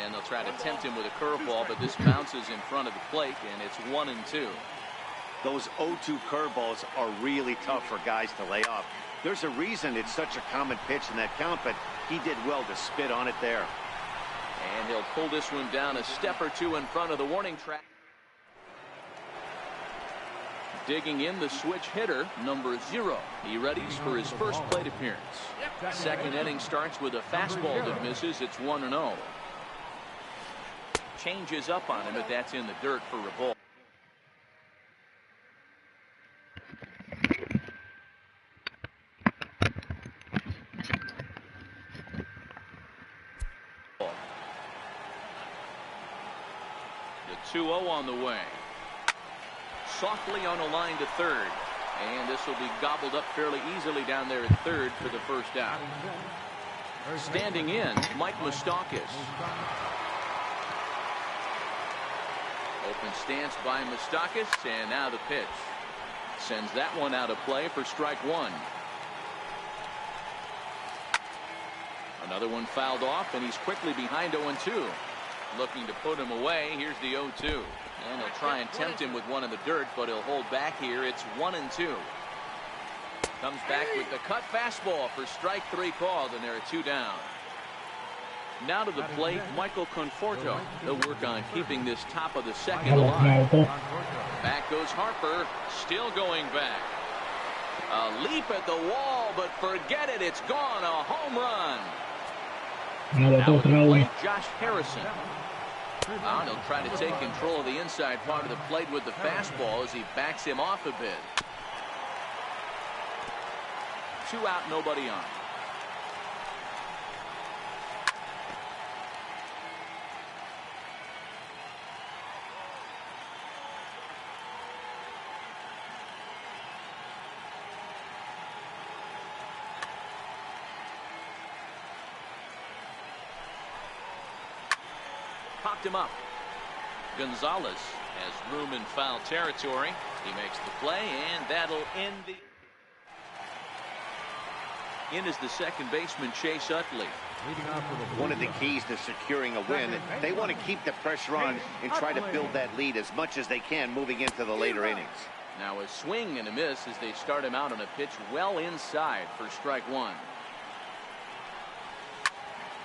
And they'll try to tempt him with a curveball, but this bounces in front of the plate, and it's 1-2. Those 0-2 curveballs are really tough for guys to lay off. There's a reason it's such a common pitch in that count, but he did well to spit on it there. And he'll pull this one down a step or two in front of the warning track. Digging in, the switch hitter, number 0. He readies for his first plate appearance. Second inning starts with a fastball that misses. It's 1-0. Changes up on him, but that's in the dirt for a ball. The 2-0 on the way. Softly on a line to third. And this will be gobbled up fairly easily down there at third for the first out. Standing in, Mike Moustakas. Open stance by Moustakas, and now the pitch. Sends that one out of play for strike one. Another one fouled off, and he's quickly behind 0-2. Looking to put him away. Here's the 0-2. And he'll try and tempt him with one in the dirt, but he'll hold back here. It's 1-2. Comes back with the cut fastball for strike 3 called, and there are 2 down. Now to the plate, Michael Conforto. They'll work on keeping this top of the second alive. Back goes Harper, still going back. A leap at the wall, but forget it, it's gone. A home run. Now to the plate, Josh Harrison. He'll try to take control of the inside part of the plate with the fastball as he backs him off a bit. 2 out, nobody on. Popped him up. Gonzalez has room in foul territory. He makes the play, and that'll end the. In is the second baseman, Chase Utley. One of the keys to securing a win, they want to keep the pressure on and try to build that lead as much as they can moving into the later innings. Now a swing and a miss as they start him out on a pitch well inside for strike one.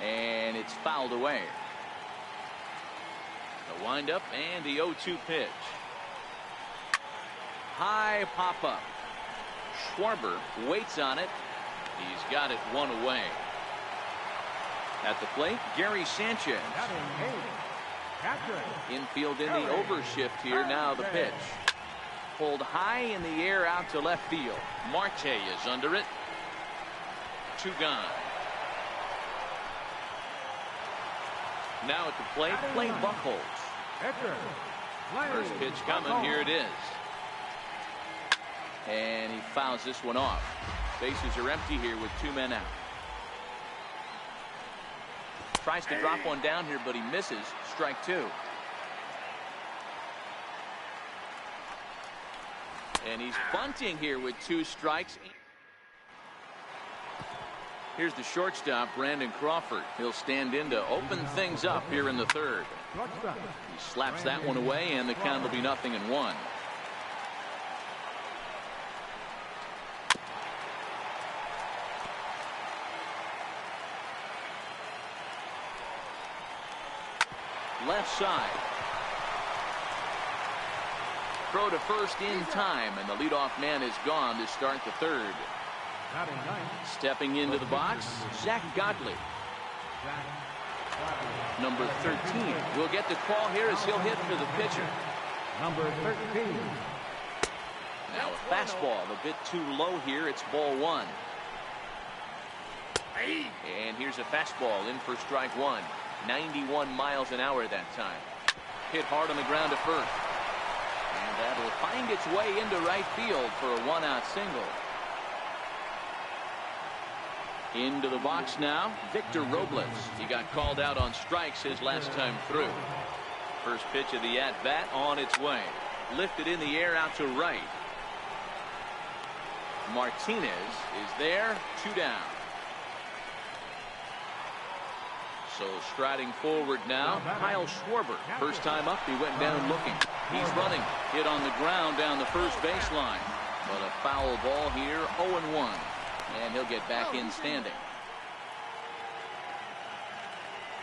And it's fouled away. The windup and the 0-2 pitch. High pop up. Schwarber waits on it. He's got it one away. At the plate, Gary Sanchez. Infield in the overshift here. Now the pitch. Pulled high in the air out to left field. Marte is under it. 2 gone. Now at the plate, Blaine Buchholz. First pitch coming. Here it is. And he fouls this one off. Bases are empty here with 2 men out. Tries to drop one down here, but he misses. Strike 2. And he's bunting here with 2 strikes. Here's the shortstop, Brandon Crawford. He'll stand in to open things up here in the third. He slaps that one away, and the count will be 0-1. Left side. Throw to first in time, and the leadoff man is gone to start the third. Stepping into the box, Zach Godley. Number 13 will get the call here as he'll hit for the pitcher. Number 13. Now a fastball a bit too low here. It's ball 1. And here's a fastball in for strike 1. 91 miles an hour that time. Hit hard on the ground to first. And that'll find its way into right field for a 1-out single. Into the box now, Victor Robles. He got called out on strikes his last time through. First pitch of the at-bat on its way. Lifted in the air out to right. Martinez is there, 2 down. So striding forward now, Kyle Schwarber. First time up, he went down looking. He's running. Hit on the ground down the first baseline. But a foul ball here, 0-1. And he'll get back in standing.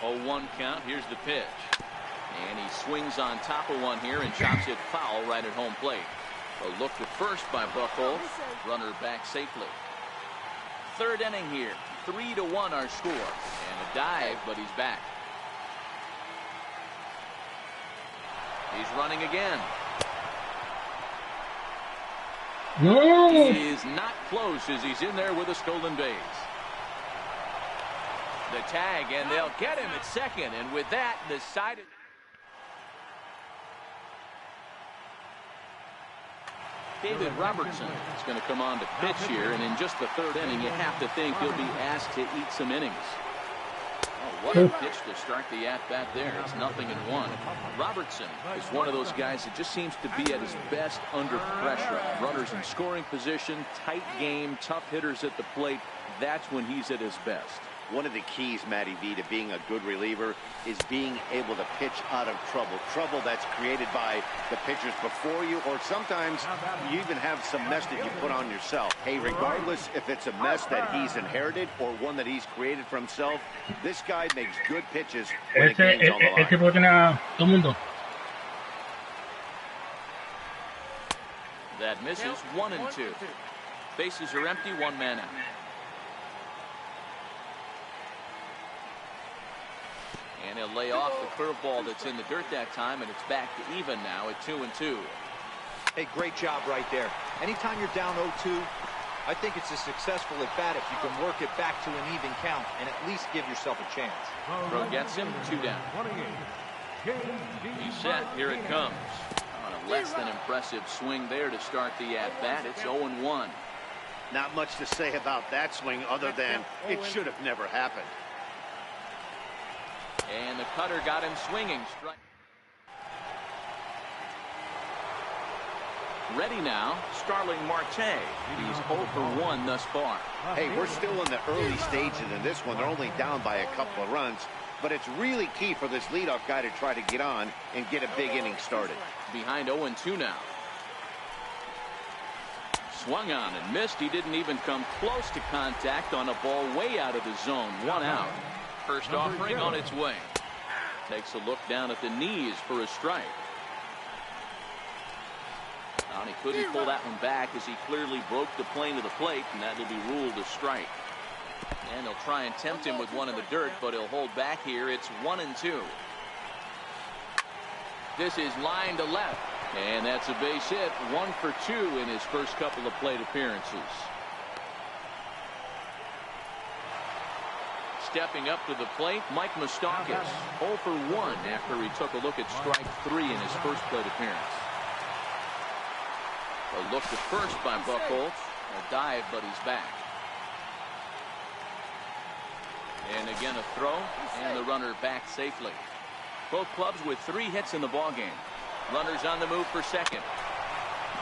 0-1 count. Here's the pitch. And he swings on top of one here and chops it foul right at home plate. A look to first by Buchholz. Runner back safely. Third inning here. 3-1 our score. And a dive, but he's back. He's running again. No. He is not close as he's in there with a stolen base. The tag, and they'll get him at second. And with that, decided. David Robertson is going to come on to pitch here, and in just the third inning, you have to think he'll be asked to eat some innings. Oh, what a pitch to start the at-bat there. It's 0-1. Robertson is one of those guys that just seems to be at his best under pressure. Runners in scoring position, tight game, tough hitters at the plate. That's when he's at his best. One of the keys, Matty V, to being a good reliever is being able to pitch out of trouble. Trouble that's created by the pitchers before you, or sometimes you even have some mess that you put on yourself. Hey, regardless if it's a mess that he's inherited or one that he's created for himself, this guy makes good pitches when the game's on the line. That misses. 1-2. Bases are empty. One man out. And he'll lay off the curveball that's in the dirt that time, and it's back to even now at 2-2. Hey, great job right there. Anytime you're down 0-2, I think it's a successful at bat if you can work it back to an even count and at least give yourself a chance. Throw gets him, 2 down. He's set. Here it comes. On a less than impressive swing there to start the at bat. It's 0-1. Not much to say about that swing other than it should have never happened. And the cutter got him swinging. Strike. Ready now, Starling Marte. He's 0 for 1 thus far. Hey, we're still in the early stages of this one. They're only down by a couple of runs, but it's really key for this leadoff guy to try to get on and get a big inning started. Behind 0-2 now. Swung on and missed. He didn't even come close to contact on a ball way out of the zone. 1 out. First offering on its way. Takes a look down at the knees for a strike. And he couldn't pull that one back as he clearly broke the plane of the plate, and that'll be ruled a strike. And they'll try and tempt him with one in the dirt, but he'll hold back here. It's 1-2. This is line to left, and that's a base hit. 1 for 2 in his first couple of plate appearances. Stepping up to the plate, Mike Moustakas, 0 for 1 after he took a look at strike 3 in his first plate appearance. A look to first by Buchholz. A dive, but he's back. And again a throw, and the runner back safely. Both clubs with 3 hits in the ballgame. Runners on the move for second.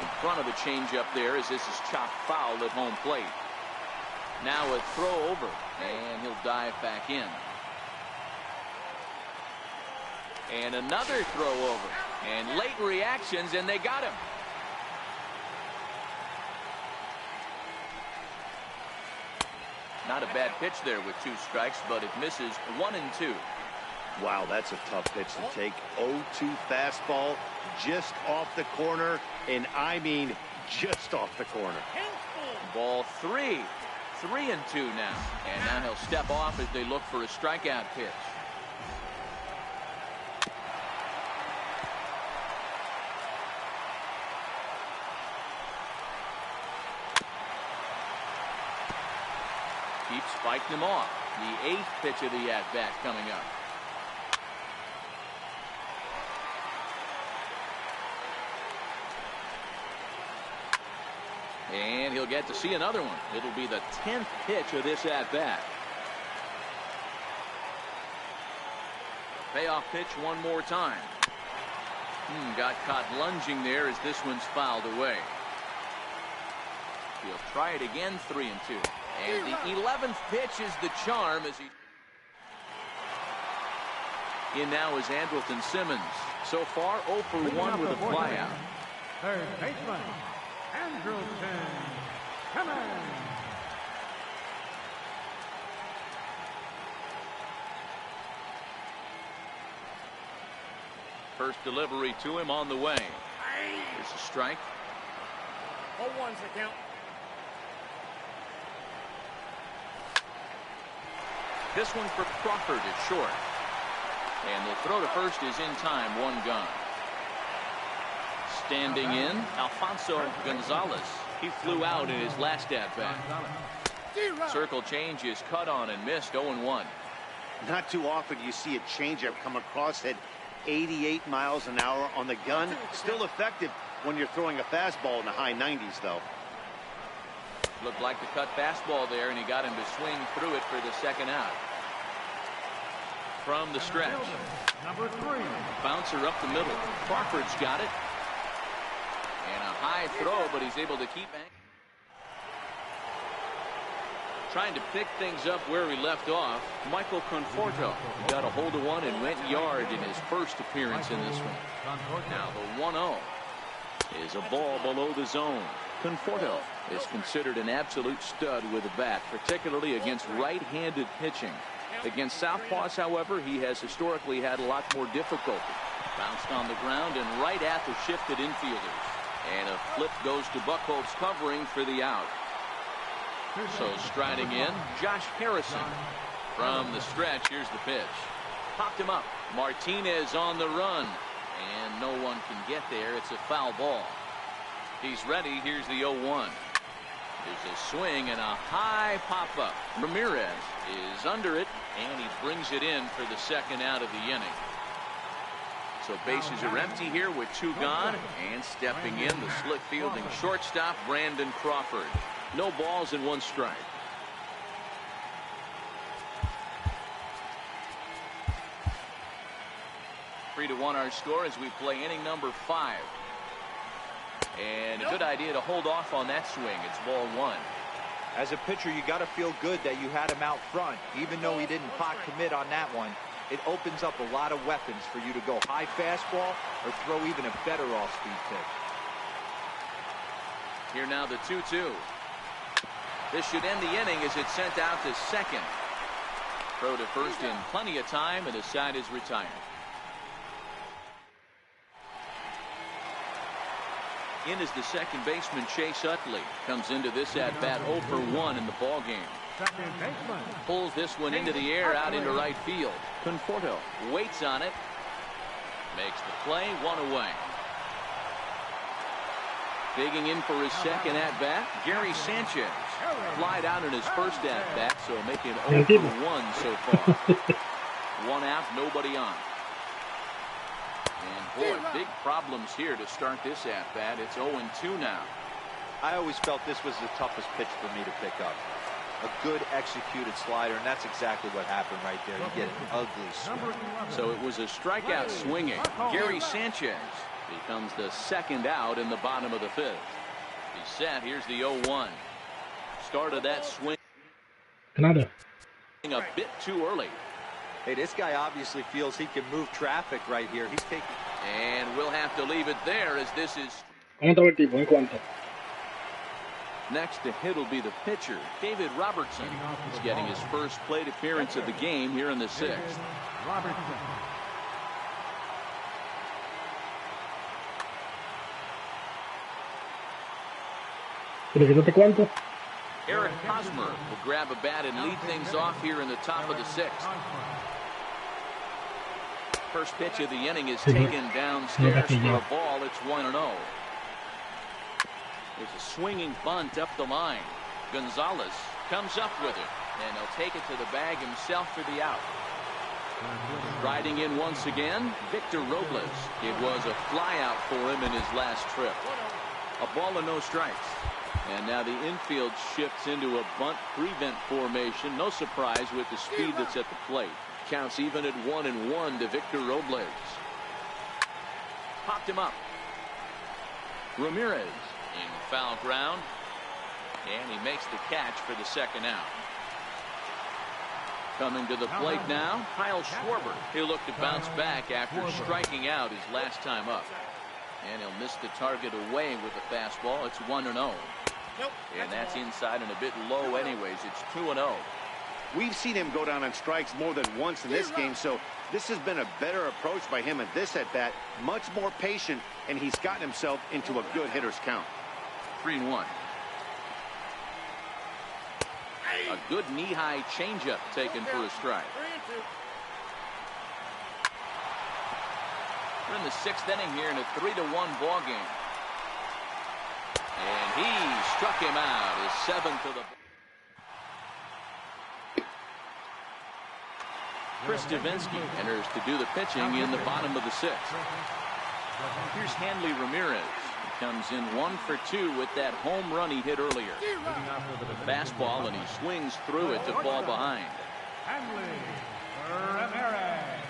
In front of the changeup there as this is chopped foul at home plate. Now a throw over, and he'll dive back in. And another throw over. And late reactions, and they got him. Not a bad pitch there with 2 strikes, but it misses. 1-2. Wow, that's a tough pitch to take. 0-2 fastball just off the corner, and I mean just off the corner. Ball 3. 3-2 now. And now he'll step off as they look for a strikeout pitch. Keeps spiking him off. The 8th pitch of the at-bat coming up. And he'll get to see another one. It'll be the 10th pitch of this at-bat. Payoff pitch one more time. Got caught lunging there as this one's fouled away. He'll try it again, 3-2. And the 11th pitch is the charm as he... In now is Andrelton Simmons. So far, 0 for 1 with a flyout. Third baseman, Andrelton Simmons. First delivery to him on the way. Here's a strike. 0-1's the count. This one for Crawford is short. And the throw to first is in time, 1 gone. Standing in, Alfonso Gonzalez. He flew out in his last at-bat. Circle change is cut on and missed, 0-1. Not too often you see a changeup come across at 88 miles an hour on the gun. Still effective when you're throwing a fastball in the high 90s, though. Looked like the cut fastball there, and he got him to swing through it for the second out. From the stretch. Number 3. Bouncer up the middle. Crawford's got it. And a high throw, but he's able to keep it. Trying to pick things up where he left off, Michael Conforto. He got a hold of one and went yard in his first appearance in this one. Now the 1-0 is a ball below the zone. Conforto is considered an absolute stud with a bat, particularly against right-handed pitching. Against southpaws, however, he has historically had a lot more difficulty. Bounced on the ground and right at the shifted infielders. And a flip goes to Buchholz covering for the out. So striding in, Josh Harrison. From the stretch, here's the pitch. Popped him up. Martinez on the run. And no one can get there. It's a foul ball. He's ready. Here's the 0-1. There's a swing and a high pop-up. Ramirez is under it, and he brings it in for the second out of the inning. So bases are empty here with 2 gone, and stepping in, the slick fielding shortstop, Brandon Crawford. No balls and 1 strike. Three to 1 our score as we play inning number 5. And a good idea to hold off on that swing. It's ball 1. As a pitcher, you got to feel good that you had him out front. Even though he didn't pot commit on that one, it opens up a lot of weapons for you to go high fastball or throw even a better off-speed pitch. Here now the 2-2. This should end the inning as it's sent out to second. Throw to first in plenty of time, and the side is retired. In is the second baseman, Chase Utley. Comes into this at-bat 0 for 1 in the ballgame. Second baseman. Pulls this one into the air out into right field. Conforto waits on it. Makes the play, 1 away. Digging in for his second at-bat, Gary Sanchez. Flied out in his first at-bat, so making 0 for 1 so far. 1 out, nobody on. And boy, big problems here to start this at-bat. It's 0-2 now. I always felt this was the toughest pitch for me to pick up. A good executed slider, and that's exactly what happened right there. You get an ugly swing. So it was a strikeout swinging. Gary Sanchez becomes the second out in the bottom of the 5th. He's set. Here's the 0-1. Started that swing Another. a bit too early. Hey, this guy obviously feels he can move traffic right here. He's taking. And we'll have to leave it there as this is. Vamos a ver tipo en cuanto. Next to hit will be the pitcher, David Robertson. He's getting his first plate appearance of the game here in the 6th. Robertson. ¿Pero quítate cuánto? Eric Hosmer will grab a bat and lead things off here in the top of the 6th. First pitch of the inning is taken downstairs for a ball. It's 1-0. There's a swinging bunt up the line. Gonzalez comes up with it, and he'll take it to the bag himself for the out. Riding in once again, Victor Robles. It was a flyout for him in his last trip. A ball and no strikes. And now the infield shifts into a bunt prevent formation. No surprise with the speed that's at the plate. Counts even at 1-1 to Victor Robles. Popped him up. Ramirez in foul ground. And he makes the catch for the second out. Coming to the plate now, Kyle Schwarber. He'll look to bounce back after striking out his last time up. And he'll miss the target away with a fastball. It's 1-0. And that's inside and a bit low anyways. It's 2-0. We've seen him go down on strikes more than once in this game, so this has been a better approach by him at this at-bat. Much more patient, and he's gotten himself into a good hitter's count. 3-1. A good knee-high changeup taken for a strike. We're in the 6th inning here in a 3-1 ball game. And he struck him out. His 7th of the. Chris Davinsky enters to do the pitching in the bottom of the 6th. Here's Hanley Ramirez. He comes in 1 for 2 with that home run he hit earlier. Fastball, and he swings through it to fall behind. Hanley Ramirez.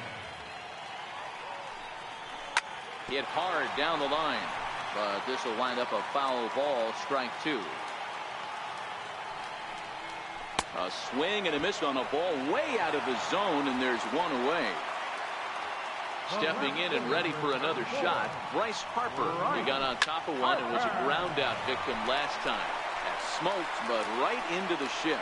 Hit hard down the line, but this will wind up a foul ball, strike 2. A swing and a miss on a ball way out of the zone, and there's one away. Stepping in and ready for another shot, Bryce Harper. He got on top of one and was a ground out victim last time. That smoked, but right into the ship.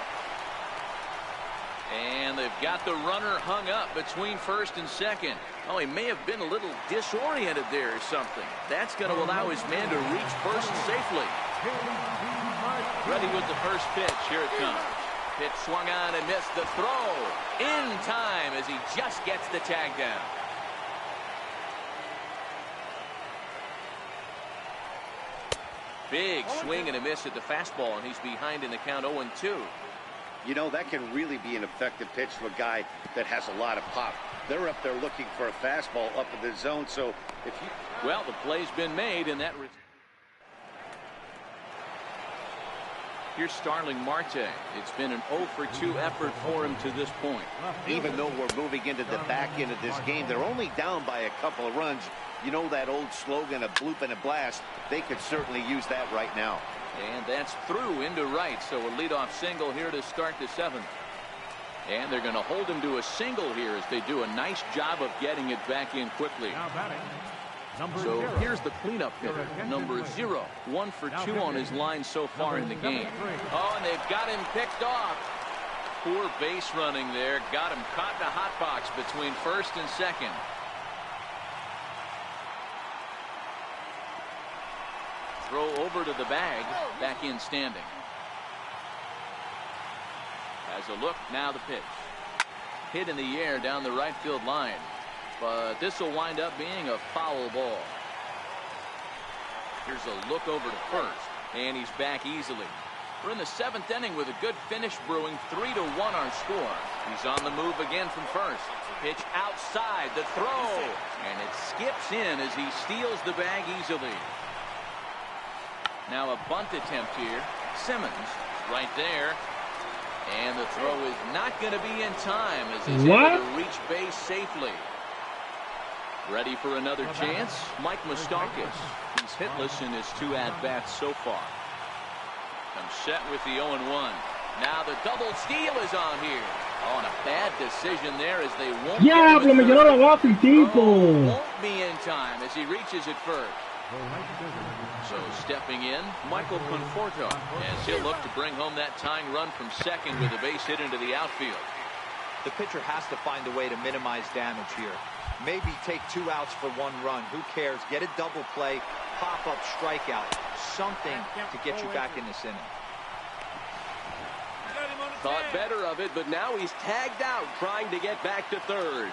And they've got the runner hung up between first and second. Oh, he may have been a little disoriented there or something. That's going to allow his man to reach first safely. Ready with the first pitch. Here it comes. Pitch swung on and missed. The throw in time as he just gets the tag down. Big swing and a miss at the fastball, and he's behind in the count 0-2. You know, that can really be an effective pitch to a guy that has a lot of pop. They're up there looking for a fastball up in the zone, so if you... Well, the play's been made, and that... Here's Starling Marte. It's been an 0 for 2 effort for him to this point. Even though we're moving into the back end of this game, they're only down by a couple of runs. You know that old slogan, a bloop and a blast. They could certainly use that right now. And that's through into right, so a leadoff single here to start the 7th. And they're going to hold him to a single here as they do a nice job of getting it back in quickly. So here's the cleanup hitter, number 0. 1 for 2 on his line so far in the game. Oh, and they've got him picked off. Poor base running there. Got him caught in a hot box between first and second. Throw over to the bag, back in standing. As a look, now the pitch. Hit in the air down the right field line. But this will wind up being a foul ball. Here's a look over to first, and he's back easily. We're in the 7th inning with a good finish brewing. 3-1 our score. He's on the move again from first. Pitch outside, the throw, and it skips in as he steals the bag easily. Now a bunt attempt here. Simmons right there. And the throw is not going to be in time as he's able to reach base safely. Ready for another chance? Mike Moustakas. He's hitless in his 2 at-bats so far. Comes set with the 0-1. Now the double steal is on here. Oh, and a bad decision there as they won't ¡Diablo, me llenó la base el tipo! Won't be in time as he reaches it first. So stepping in, Michael Conforto, as he'll look to bring home that tying run from second with a base hit into the outfield. The pitcher has to find a way to minimize damage here. Maybe take 2 outs for 1 run. Who cares? Get a double play, pop-up strikeout, something to get you back in this inning. Thought better of it, but now he's tagged out trying to get back to third.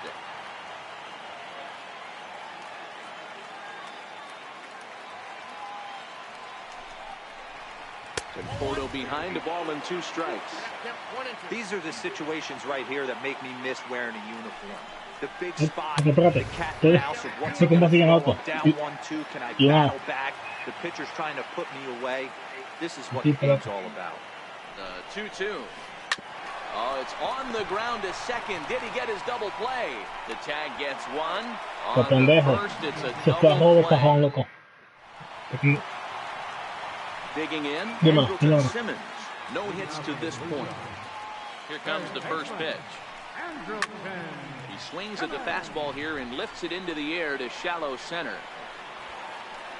Conforto behind, a ball and 2 strikes. These are the situations right here that make me miss wearing a uniform. The big spot, the cat and mouse of what's going to throw up down 1-2. Can I battle back? The pitcher's trying to put me away. This is what the game's all about. 2-2. Oh, it's on the ground to second. Did he get his double play? The tag gets 1. On the first, it's a double play. Digging in, Andrelton Simmons. No hits to this point. Here comes the first pitch. Andrelton. He swings at the fastball here and lifts it into the air to shallow center.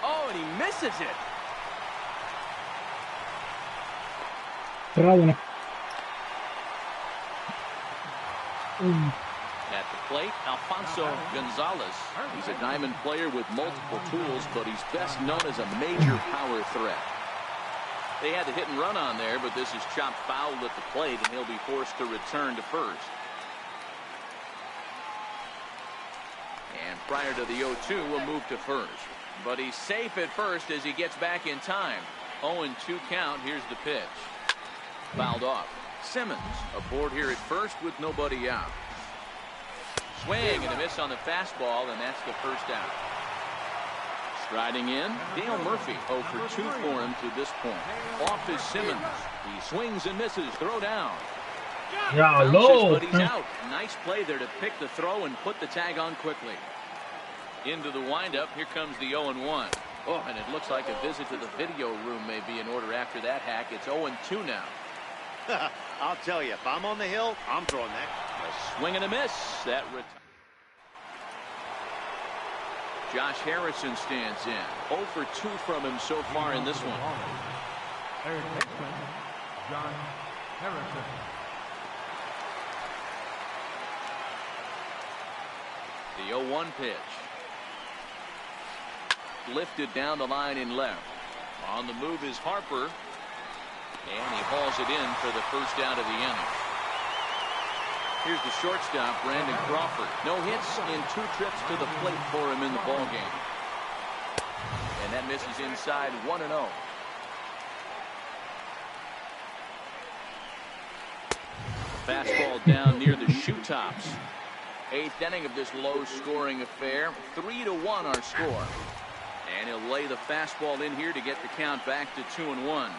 Oh, and he misses it. At the plate, Alfonso Gonzalez. He's a diamond player with multiple tools, but he's best known as a major power threat. They had the hit and run on there, but this is chopped foul at the plate, and he'll be forced to return to first. And prior to the 0-2, we'll move to first. But he's safe at first as he gets back in time. 0-2 count. Here's the pitch. Fouled off. Simmons aboard here at first with nobody out. Swing and a miss on the fastball, and that's the first out. Striding in, Dale Murphy. 0 for 2 for him to this point. Off is Simmons. He swings and misses. Throw down. Bounces, but he's out. Nice play there to pick the throw and put the tag on quickly. Into the windup. Here comes the 0-1. Oh, and it looks like a visit to the video room may be in order after that hack. It's 0-2 now. I'll tell you, if I'm on the hill, I'm throwing that. A swing and a miss. That Josh Harrison stands in. 0 for 2 from him so far in this one. Third baseman, John Harrison. The 0-1 pitch. Lifted down the line in left. On the move is Harper. And he hauls it in for the first out of the inning. Here's the shortstop, Brandon Crawford. No hits in 2 trips to the plate for him in the ballgame. And that misses inside 1-0. Fastball down near the shoe tops. 8th inning of this low-scoring affair. 3-1 our score. And he'll lay the fastball in here to get the count back to 2-1.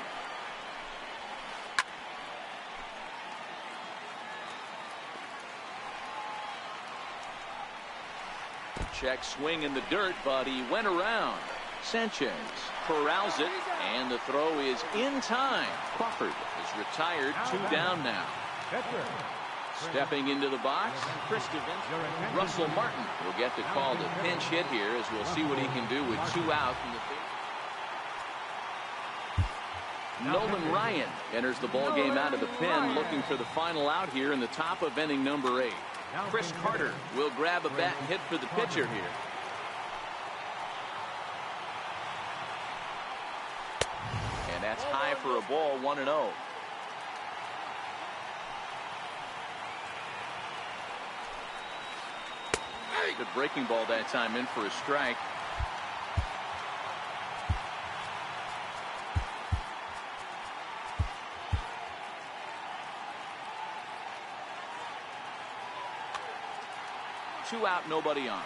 Check swing in the dirt, but he went around. Sanchez corrals it, and the throw is in time. Crawford is retired. 2 down now. Stepping into the box, Russell Martin will get the call to pinch hit here, as we'll see what he can do with 2 out in the fifth. Nolan Ryan enters the ball game out of the pen, looking for the final out here in the top of inning number 8. Chris Carter will grab a bat and hit for the pitcher here. And that's high for a ball, 1-0. Good breaking ball that time, in for a strike. Two out, nobody on.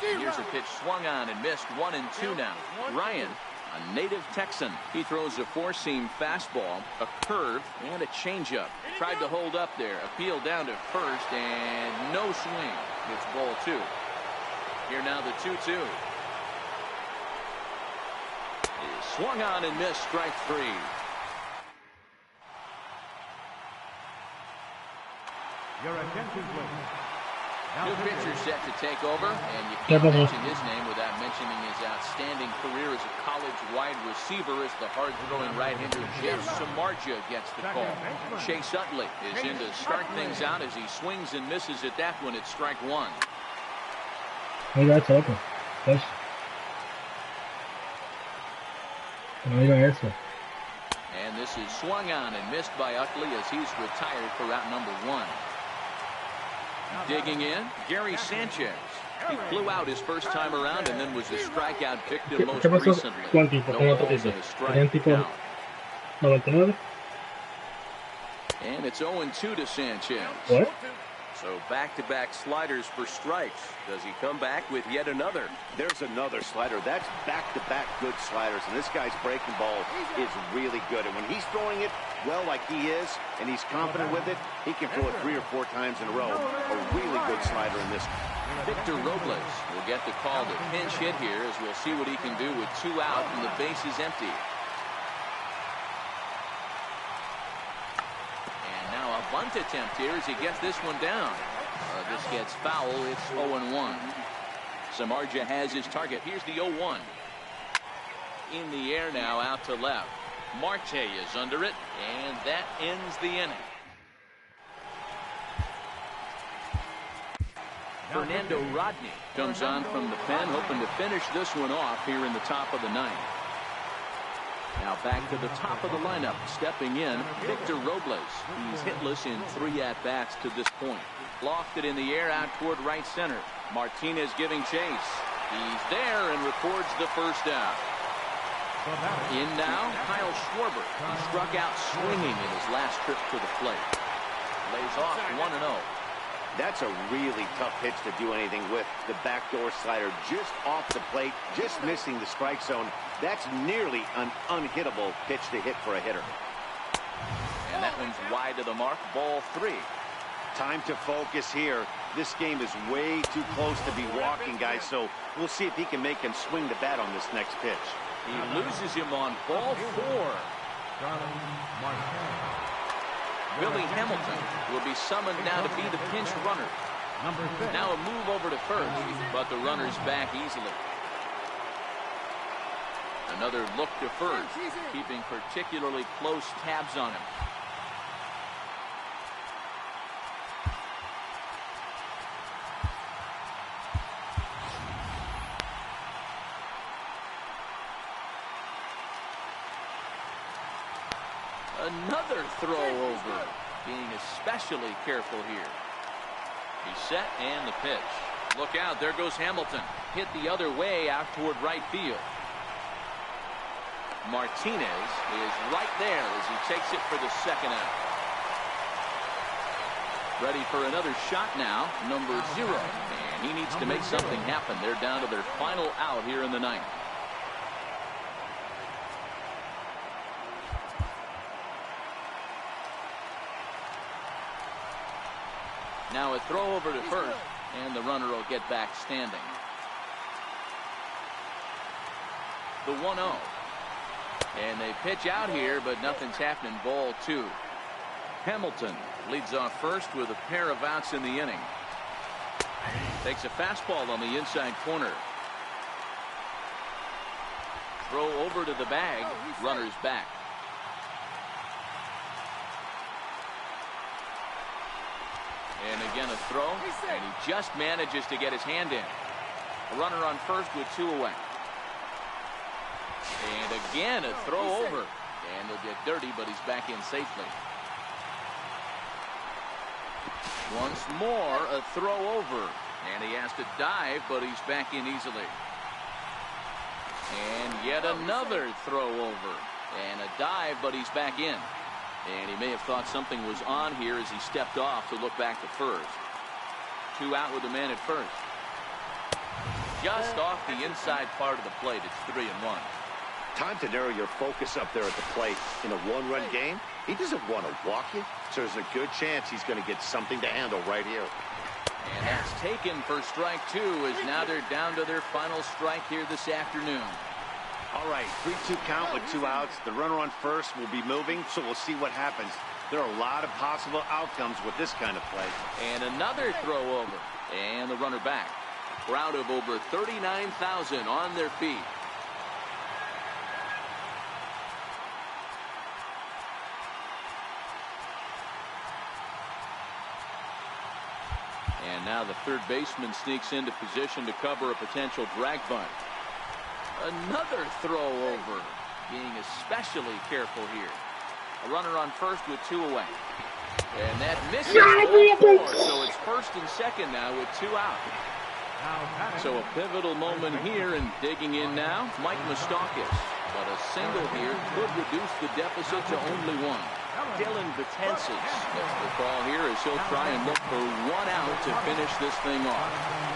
Here's a pitch swung on and missed. 1-2 now. Ryan, a native Texan. He throws a 4-seam fastball, a curve, and a changeup. Tried to hold up there. Appeal down to first, and no swing. It's ball 2. Here now the 2-2. Swung on and missed. Strike 3. Your attention, please. New pitcher set to take over, and you can't mention his name without mentioning his outstanding career as a college wide receiver as the hard-throwing right-hander Jeff Samardzija gets the call. Chase Utley is in to start things out as he swings and misses at that one. It's strike 1. Hey, that's open. Yes. And this is swung on and missed by Utley as he's retired for out number 1. Digging in, Gary Sanchez. He flew out his first time around and then was a strikeout victim most recently. No balls and a strike count. 99. And it's 0-2 to Sanchez. What? So back-to-back sliders for strikes. Does he come back with yet another? There's another slider. That's back-to-back good sliders, and this guy's breaking ball is really good. And when he's throwing it well like he is, and he's confident with it, he can throw it 3 or 4 times in a row. A really good slider in this. Victor Robles will get the call to pinch hit here, as we'll see what he can do with 2 out and the base is empty. bunt attempt here as he gets this one down. This gets foul. It's 0-1. Samardzija has his target. Here's the 0-1. In the air now, out to left. Marte is under it, and that ends the inning. Fernando Rodney comes on from the pen, hoping to finish this one off here in the top of the ninth. Now back to the top of the lineup, stepping in, Victor Robles. He's hitless in 3 at-bats to this point. Lofted in the air out toward right center. Martinez giving chase. He's there and records the first out. In now, Kyle Schwarber. He struck out swinging in his last trip to the plate. Lays off 1-0. That's a really tough pitch to do anything with. The backdoor slider just off the plate, just missing the strike zone. That's nearly an unhittable pitch to hit for a hitter. And that one's wide to the mark. Ball 3. Time to focus here. This game is way too close to be walking, guys, so we'll see if he can make him swing the bat on this next pitch. He loses him on ball 4. Billy Hamilton will be summoned now to be the pinch runner. Now a move over to first, but the runner's back easily. Another look to first, keeping particularly close tabs on him. Another throw over, being especially careful here. He's set and the pitch. Look out, there goes Hamilton. Hit the other way out toward right field. Martinez is right there as he takes it for the second out. Ready for another shot now, number 0. And he needs to make something happen. They're down to their final out here in the ninth. Now a throw over to first, and the runner will get back standing. The 1-0. And they pitch out here, but nothing's happening. Ball 2. Hamilton leads off first with a pair of outs in the inning. Takes a fastball on the inside corner. Throw over to the bag. Runner's back. And again a throw, and he just manages to get his hand in. A runner on first with 2 away. And again a throw over. And he'll get dirty, but he's back in safely. Once more a throw over. And he has to dive, but he's back in easily. And yet another throw over. And a dive, but he's back in. And he may have thought something was on here as he stepped off to look back to first. 2 out with a man at first. Just off the inside part of the plate. It's 3-1. Time to narrow your focus up there at the plate. In a 1-run game, he doesn't want to walk you, so there's a good chance he's going to get something to handle right here. And that's taken for strike 2, as now they're down to their final strike here this afternoon. All right, 3-2 count with 2 outs. The runner on first will be moving, so we'll see what happens. There are a lot of possible outcomes with this kind of play. And another throw over. And the runner back. Crowd of over 39,000 on their feet. And now the third baseman sneaks into position to cover a potential drag bunt. Another throw over, being especially careful here. A runner on first with 2 away. And that misses ball 4, so it's first and second now with 2 out. So a pivotal moment here, and digging in now, Mike Moustakas. But a single here could reduce the deficit to only 1. Dylan Betances gets the call here as he'll try and look for 1 out to finish this thing off.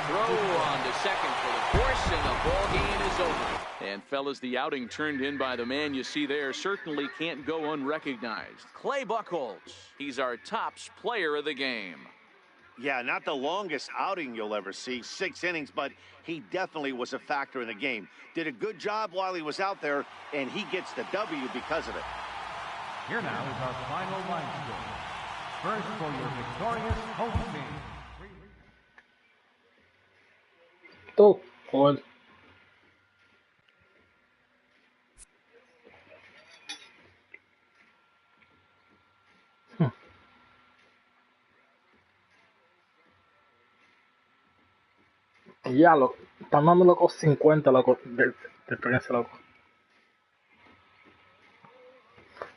Throw on to second for the force, and the ball game is over. And fellas, the outing turned in by the man you see there certainly can't go unrecognized. Clay Buchholz. He's our tops player of the game. Yeah, not the longest outing you'll ever see, 6 innings, but he definitely was a factor in the game. Did a good job while he was out there, and he gets the W because of it. Here now is our final line score. First for your victorious home team. Tú, joder. Ya, loco. Están dando loco 50, loco, de experiencia, loco.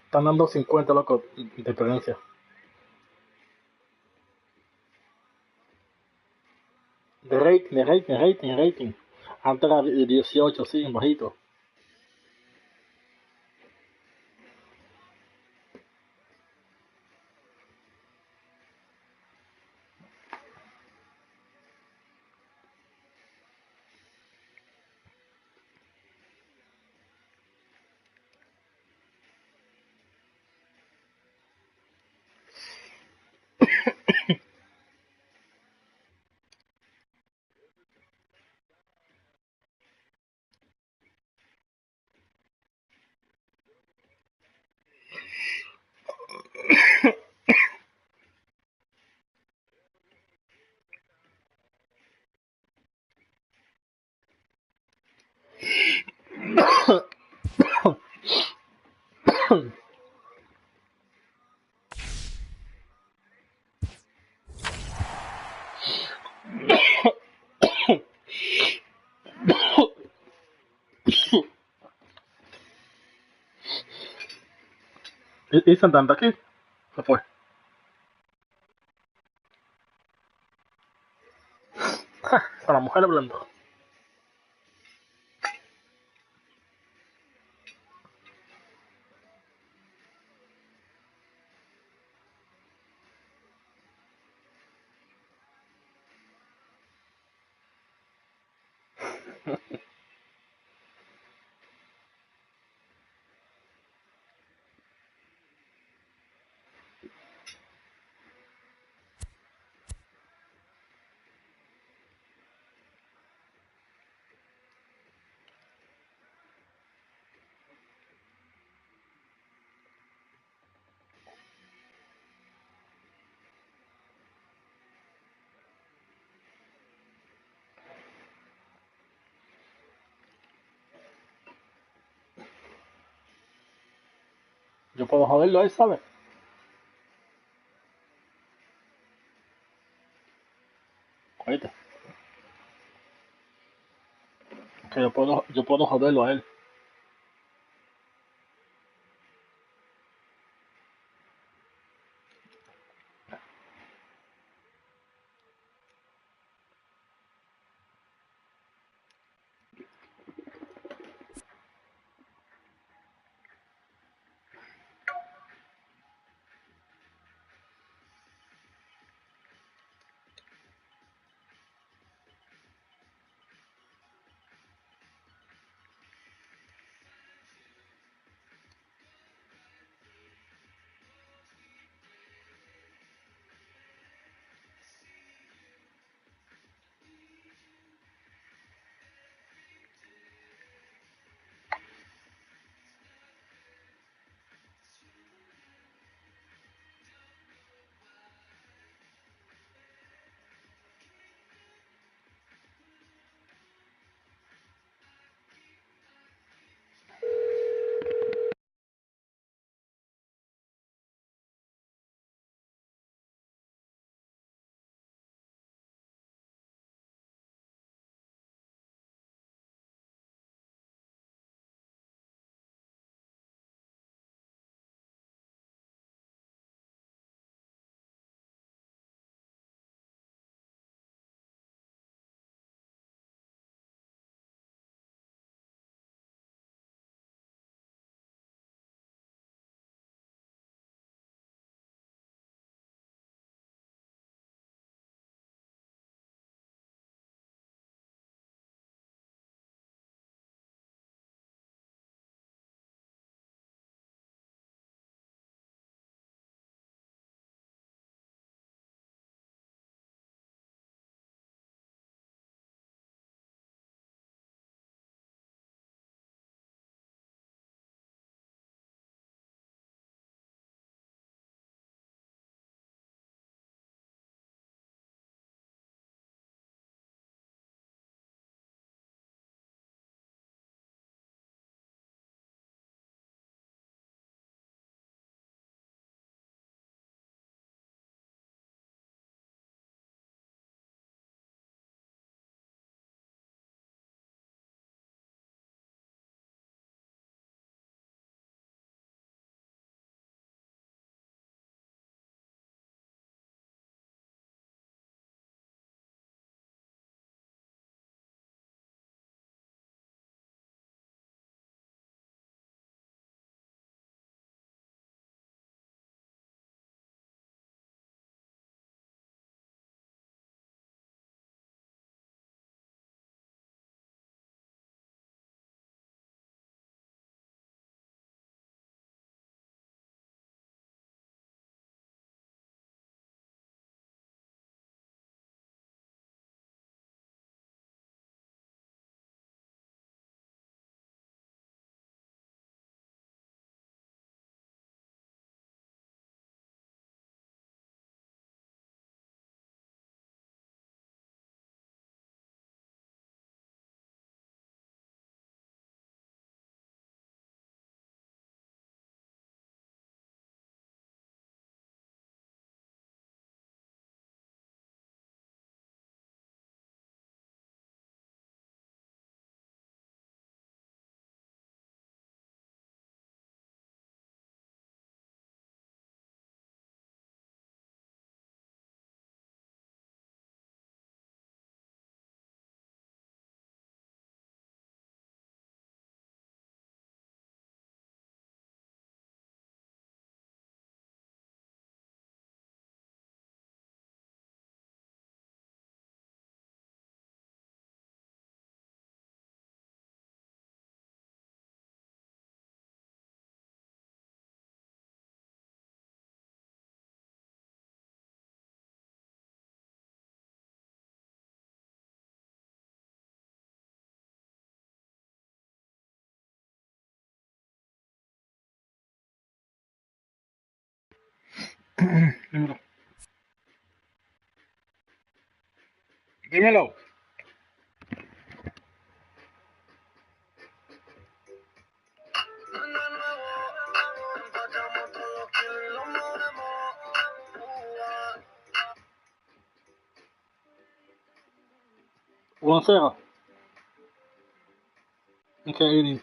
Están dando 50, loco, de experiencia. De rating. Antes era de 18, sí, en bajito. ¿Y Santana aquí? Se fue. A la mujer hablando. Yo puedo joderlo ahí, ¿sabes? Oíste. Que yo puedo joderlo a él. Dímelo. Dímelo. One zero. Okay, inning.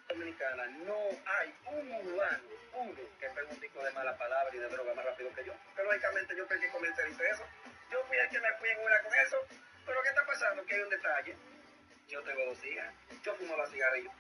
Dominicana no hay un humano, uno, que pegue un disco de mala palabra y de droga más rápido que yo. Que lógicamente yo fui el que comercialicé eso. Yo fui el que me fui en una con eso. Pero ¿qué está pasando? Que hay un detalle. Yo tengo 2 hijas. Yo fumo la cigarrillos.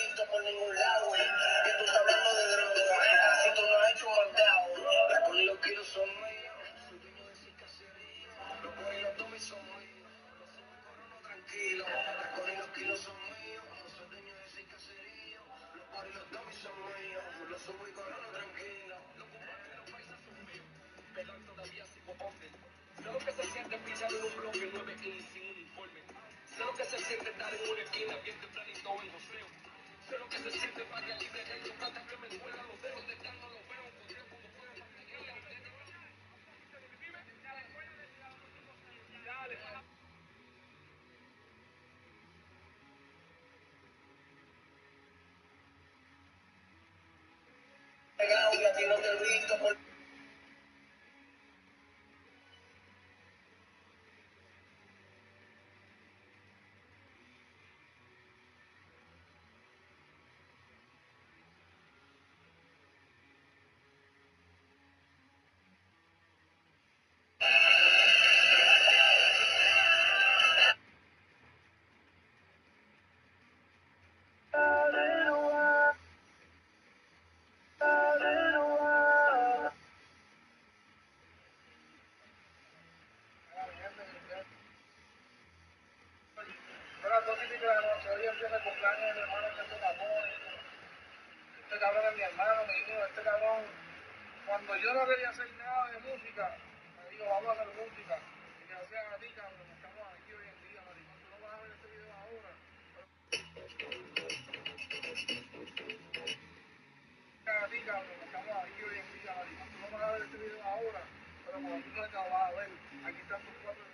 visto por ningún lado, que tú estás hablando de droga. Si tú no has hecho un mandado, la con y los kilos son míos. Soy dueño de ese caserío. Los con y los domis son míos. Los subo y corono tranquilo. La con y los kilos son míos. Soy dueño de ese caserío. Los con y los domis son míos. Los subo y corono tranquilo. Los cubanos y los paisas son míos. Pero todavía sigo hombre. Sé lo que se siente pisar en un bloque 9 y sin uniforme. Sé lo que se siente estar en una esquina bien tempranito en joseo. Sé lo que se siente para libre de los plata que me envuelan los dedos de tan no los veo. Podría como puedo mantenerle a ustedes. Y a ti no te he visto por... Son las 2:30 de la noche, hoy empieza el cumpleaños de mi hermano que es Amor. Este cabrón es mi hermano, mi hijo, este cabrón. Cuando yo no quería hacer nada de música, me dijo, vamos a hacer música. Y gracias a ti, cabrón, estamos aquí hoy en día, maricón. Tú no vas a ver este video ahora. Gracias a ti, cabrón, estamos aquí hoy en día, maricón. Tú no vas a ver este video ahora, pero cuando tú salgas lo vas a ver. Aquí están tus 4.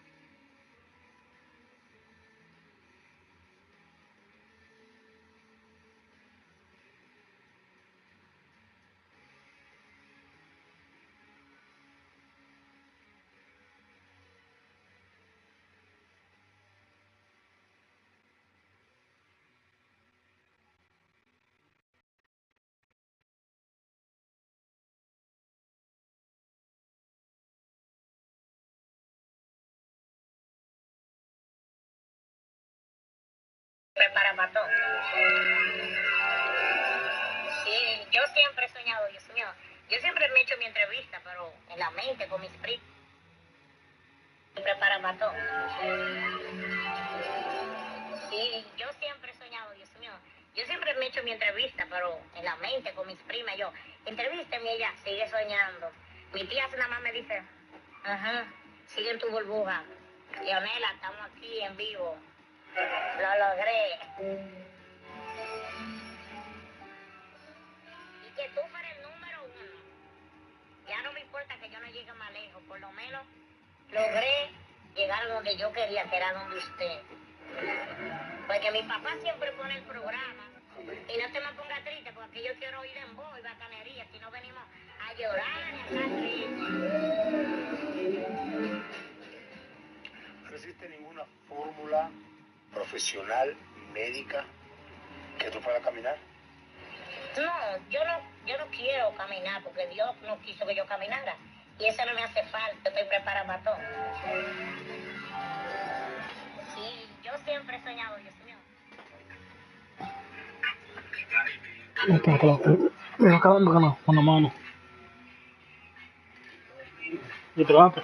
Prepara matón. Sí, yo siempre he soñado, Dios mío. Yo siempre me he hecho mi entrevista, pero en la mente con mis primos. Prepara matón. Sí, yo siempre he soñado, Dios mío. Yo siempre me he hecho mi entrevista, pero en la mente con mis primas. Yo, entrevísteme, ella sigue soñando. Mi tía nada más me dice, ajá, sigue en tu burbuja. Leonela, estamos aquí en vivo. Lo logré. Y que tú fueras el número 1. Ya no me importa que yo no llegue más lejos. Por lo menos logré llegar a donde yo quería, que era donde usted. Porque mi papá siempre pone el programa. Y no te me pongas triste, porque yo quiero oír en voz y bacanería. Aquí no venimos a llorar ni a estar tristes. No existe ninguna fórmula profesional, médica, que tú puedas caminar. No, yo no quiero caminar, porque Dios no quiso que yo caminara. Y eso no me hace falta, estoy preparada para todo. Sí, yo siempre he soñado, Dios mío. Me acabando con la mano. Y te levantas.